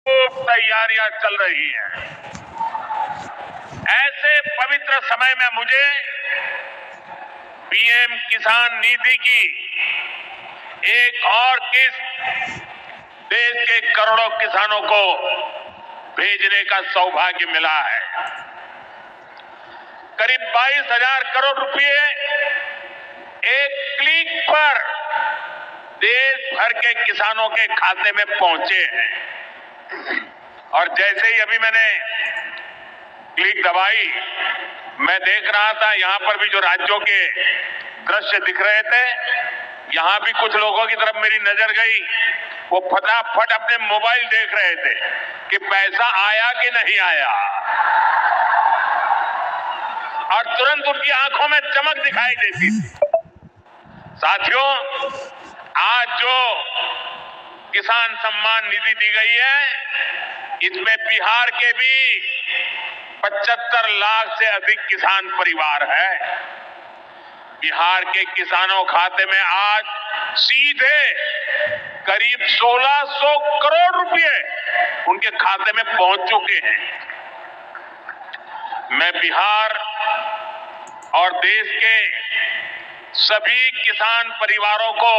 खूब तैयारियां चल रही हैं। ऐसे पवित्र समय में मुझे पीएम किसान निधि की एक और किस्त देश के करोड़ों किसानों को भेजने का सौभाग्य मिला है। करीब 22,000 करोड़ रुपए एक क्लिक पर देश भर के किसानों के खाते में पहुंचे हैं। और जैसे ही अभी मैंने क्लिक दबाई, मैं देख रहा था यहां पर भी जो राज्यों के दृश्य दिख रहे थे, यहां भी कुछ लोगों की तरफ मेरी नजर गई। वो फटाफट अपने मोबाइल देख रहे थे कि पैसा आया कि नहीं आया, और तुरंत उनकी आंखों में चमक दिखाई देती थी। साथियों, आज जो किसान सम्मान निधि दी गई है, इसमें बिहार के भी 75 लाख से अधिक किसान परिवार है। बिहार के किसानों खाते में आज सीधे करीब 1600 करोड़ रुपए उनके खाते में पहुंच चुके हैं। मैं बिहार और देश के सभी किसान परिवारों को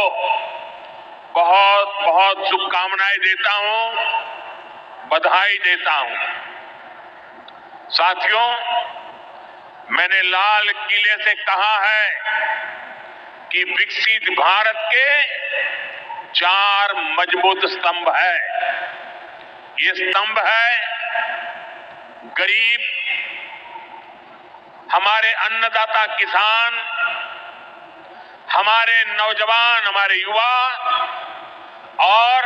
बहुत बहुत शुभकामनाएं देता हूं, बधाई देता हूं। साथियों, मैंने लाल किले से कहा है कि विकसित भारत के 4 मजबूत स्तंभ है। ये स्तंभ है गरीब, हमारे अन्नदाता किसान, हमारे नौजवान, हमारे युवा और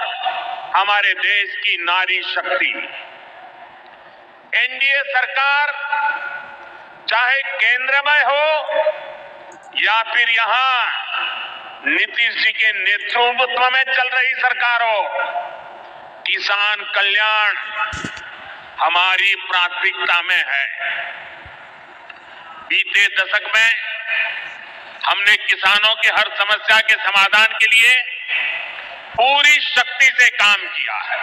हमारे देश की नारी शक्ति। एनडीए सरकार चाहे केंद्र में हो या फिर यहां नीतीश जी के नेतृत्व में चल रही सरकार हो, किसान कल्याण हमारी प्राथमिकता में है। बीते दशक में हमने किसानों की हर समस्या के समाधान के लिए पूरी शक्ति से काम किया है।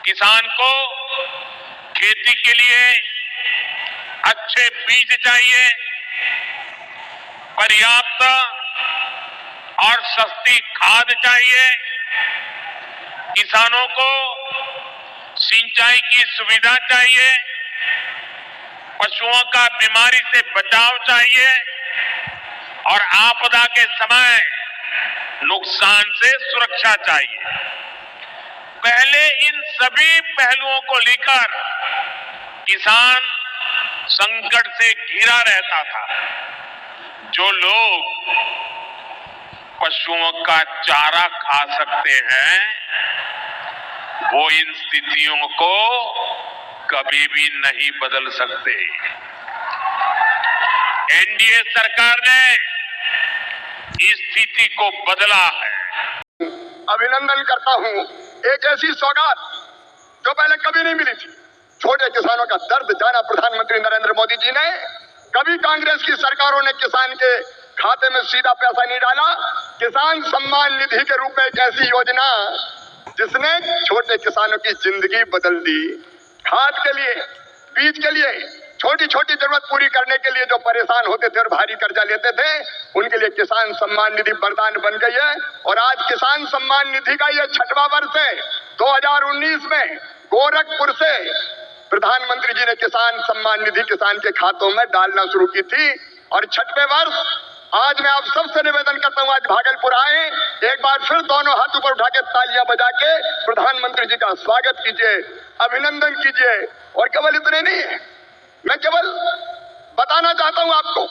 किसान को खेती के लिए अच्छे बीज चाहिए, पर्याप्त और सस्ती खाद चाहिए, किसानों को सिंचाई की सुविधा चाहिए, पशुओं का बीमारी से बचाव चाहिए और आपदा के समय नुकसान से सुरक्षा चाहिए। पहले इन सभी पहलुओं को लेकर किसान संकट से घिरा रहता था। जो लोग पशुओं का चारा खा सकते हैं, वो इन स्थितियों को कभी भी नहीं बदल सकते। एनडीए सरकार ने इस स्थिति को बदला है। अभिनंदन करता हूं। एक ऐसी सौगात जो पहले कभी नहीं मिली थी। छोटे किसानों का दर्द जाना प्रधानमंत्री नरेंद्र मोदी जी ने। कभी कांग्रेस की सरकारों ने किसान के खाते में सीधा पैसा नहीं डाला। किसान सम्मान निधि के रूप में एक ऐसी योजना जिसने छोटे किसानों की जिंदगी बदल दी। खाद के लिए, बीज के लिए, छोटी छोटी जरूरत पूरी करने के लिए जो परेशान होते थे और भारी कर्जा लेते थे, उनके लिए किसान सम्मान निधि वरदान बन गई है। और आज किसान सम्मान निधि का यह 6वां वर्ष है। 2019 में गोरखपुर से प्रधानमंत्री जी ने किसान सम्मान निधि किसान के खातों में डालना शुरू की थी। और 6वें वर्ष आज मैं आप सबसे निवेदन करता हूं, आज भागलपुर आए, एक बार फिर दोनों हाथ ऊपर उठा के तालियां बजा के प्रधानमंत्री जी का स्वागत कीजिए, अभिनंदन कीजिए। और केवल इतने नहीं, मैं केवल बताना चाहता हूं आपको,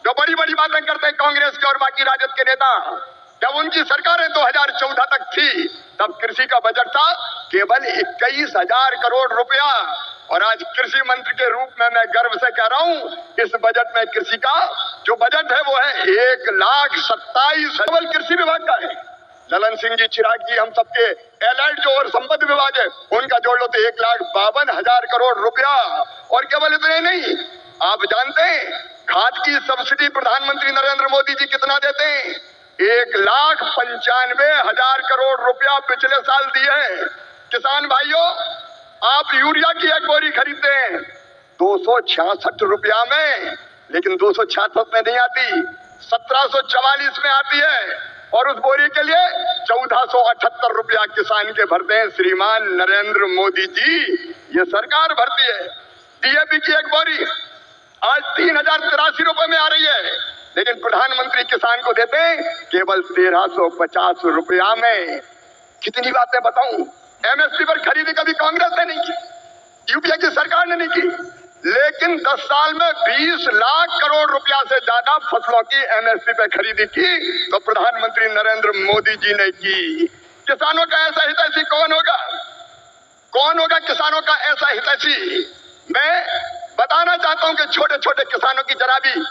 जो बड़ी बड़ी बातें करते हैं कांग्रेस के और बाकी राजद के नेता, जब उनकी सरकारें 2014 तक थी, तब कृषि का बजट था केवल 21,000 करोड़ रुपया। और आज कृषि मंत्री के रूप में मैं गर्व से कह रहा हूं, इस बजट में कृषि का जो बजट है वो है 1,27,000 केवल कृषि विभाग का है। ललन सिंह जी, चिराग जी, हम सबके एलाइड जो और संपत्ति विभाग है, उनका जोड़ लो तो 1,52,000 करोड़ रुपया। और केवल इतने नहीं, आप जानते हैं खाद की सब्सिडी प्रधानमंत्री नरेंद्र मोदी जी कितना देते हैं? 1,95,000 करोड़ रुपया पिछले साल दिए हैं। किसान भाइयों, आप यूरिया की एक बोरी खरीदते हैं 266 रुपया में, लेकिन 266 में नहीं आती, 1744 में आती है। और उस बोरी के लिए 1478 रुपया किसान के भरते हैं श्रीमान नरेंद्र मोदी जी, ये सरकार भरती है। डीएपी की एक बोरी आज 3083 रुपए में आ रही है, लेकिन प्रधानमंत्री किसान को देते हैं केवल 1350 रुपया में। कितनी बातें बताऊं, एमएसपी पर खरीदी कभी कांग्रेस ने नहीं की, यूपीए की सरकार ने नहीं की, लेकिन 10 साल में 20 लाख करोड़ रुपया से ज्यादा फसलों की एमएसपी पे खरीदी की तो प्रधानमंत्री नरेंद्र मोदी जी ने की। किसानों का ऐसा हितैषी कौन होगा? कौन होगा किसानों का ऐसा हितैषी? मैं बताना चाहता हूं कि छोटे छोटे किसानों की जरा भी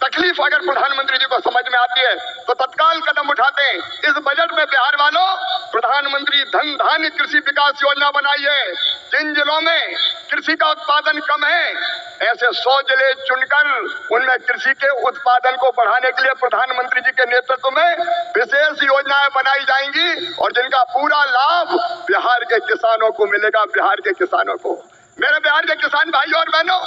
तकलीफ अगर प्रधानमंत्री जी को समझ में आती है तो तत्काल कदम उठाते हैं। इस बजट में बिहार वालों प्रधानमंत्री धन धान्य कृषि विकास योजना बनाई है। जिन जिलों में कृषि का उत्पादन कम है, ऐसे 100 जिले चुनकर उनमें कृषि के उत्पादन को बढ़ाने के लिए प्रधानमंत्री जी के नेतृत्व में विशेष योजनाएं बनाई जाएंगी और जिनका पूरा लाभ बिहार के किसानों को मिलेगा। बिहार के किसानों को, मेरे बिहार के किसान भाइयों और बहनों,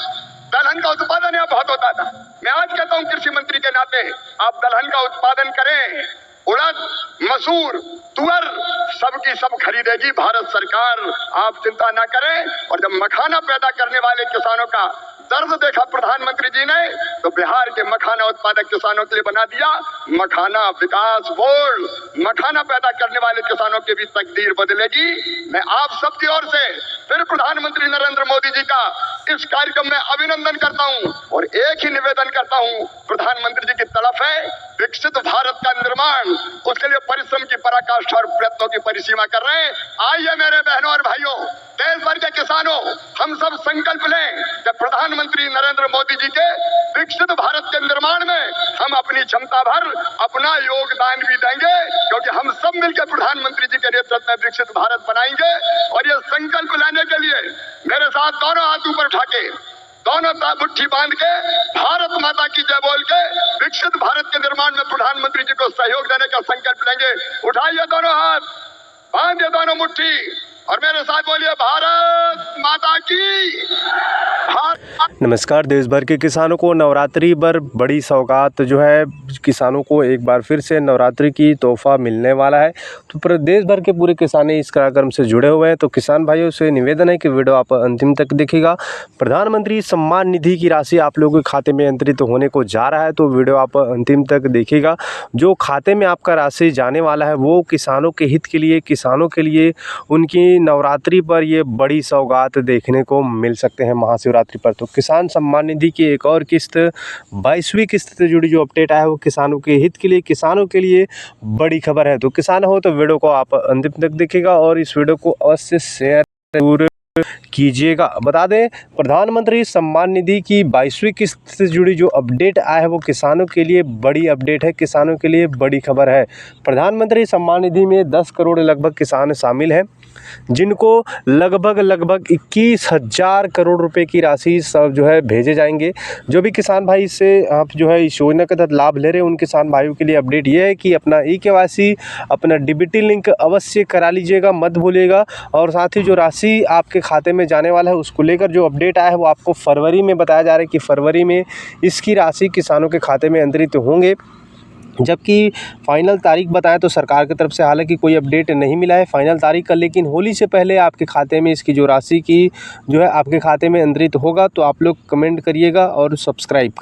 दलहन का उत्पादन यहाँ बहुत होता था। मैं आज कहता हूँ कृषि मंत्री के नाते, आप दलहन का उत्पादन करें। उड़द, मसूर, तुअर सबकी सब खरीदेगी भारत सरकार, आप चिंता ना करें। और जब मखाना पैदा करने वाले किसानों का दर्द देखा प्रधानमंत्री जी ने तो बिहार के मखाना उत्पादक किसानों के लिए बना दिया मखाना विकास बोर्ड। मखाना पैदा करने वाले किसानों की भी तकदीर बदलेगी। मैं आप सबकी ओर से फिर प्रधानमंत्री नरेंद्र मोदी जी का इस कार्यक्रम में अभिनंदन करता हूं और एक ही निवेदन करता हूं, प्रधानमंत्री जी की तरफ है विकसित भारत का निर्माण, उसके लिए परिश्रम की पराकाष्ठा और प्रयत्नों की परिसीमा कर रहे हैं। आइए मेरे बहनों और भाइयों, देश भर के किसानों, हम सब संकल्प लें कि प्रधानमंत्री नरेंद्र मोदी जी के विकसित भारत के निर्माण में हम अपनी क्षमता भर अपना योगदान भी देंगे, क्योंकि हम सब मिलकर प्रधानमंत्री जी के नेतृत्व में विकसित भारत बनाएंगे। और ये संकल्प लेने के लिए मेरे साथ दोनों हाथ ऊपर उठा के, दोनों मुट्ठी बांध के, भारत माता की जय बोल के विकसित भारत के निर्माण में प्रधानमंत्री जी को सहयोग देने का संकल्प लेंगे। उठाइए दोनों हाथ, बांधिए दोनों मुट्ठी और मेरे साथ बोलिए भारत माता की। नमस्कार। देश भर के किसानों को नवरात्रि पर बड़ी सौगात जो है, किसानों को एक बार फिर से नवरात्रि की तोहफा मिलने वाला है। तो प्रदेश भर के पूरे किसान इस कार्यक्रम से जुड़े हुए हैं। तो किसान भाइयों से निवेदन है कि वीडियो आप अंतिम तक देखिएगा। प्रधानमंत्री सम्मान निधि की राशि आप लोगों के खाते में अंतरित होने को जा रहा है, तो वीडियो आप अंतिम तक देखिएगा। जो खाते में आपका राशि जाने वाला है वो किसानों के हित के लिए, किसानों के लिए उनकी नवरात्रि पर ये बड़ी सौगात देखने को मिल सकते हैं महाशिवरात्रि पर। तो किसान सम्मान निधि की एक और किस्त 22वीं किस्त से जुड़ी जो अपडेट आया है वो किसानों के हित के लिए, किसानों के लिए बड़ी खबर है। तो किसान हो तो वीडियो को आप अंतिम तक देखिएगा और इस वीडियो को अवश्य शेयर जरूर कीजिएगा। बता दें, प्रधानमंत्री सम्मान निधि की 22वीं किस्त से जुड़ी जो अपडेट आया है वो किसानों के लिए बड़ी अपडेट है, किसानों के लिए बड़ी खबर है। प्रधानमंत्री सम्मान निधि में 10 करोड़ लगभग किसान शामिल हैं, जिनको लगभग 21,000 करोड़ रुपए की राशि सब जो है भेजे जाएंगे। जो भी किसान भाई इससे आप जो है इस योजना के तहत लाभ ले रहे हैं उन किसान भाइयों के लिए अपडेट ये है कि अपना eKYC, अपना डीबीटी लिंक अवश्य करा लीजिएगा, मत भूलिएगा। और साथ ही जो राशि आपके खाते में जाने वाला है उसको लेकर जो अपडेट आया है वो आपको फरवरी में बताया जा रहा है कि फरवरी में इसकी राशि किसानों के खाते में अंतरित होंगे। जबकि फाइनल तारीख बताएं तो सरकार की तरफ से हालांकि कोई अपडेट नहीं मिला है फाइनल तारीख का, लेकिन होली से पहले आपके खाते में इसकी जो राशि की जो है आपके खाते में अंतरित होगा। तो आप लोग कमेंट करिएगा और सब्सक्राइब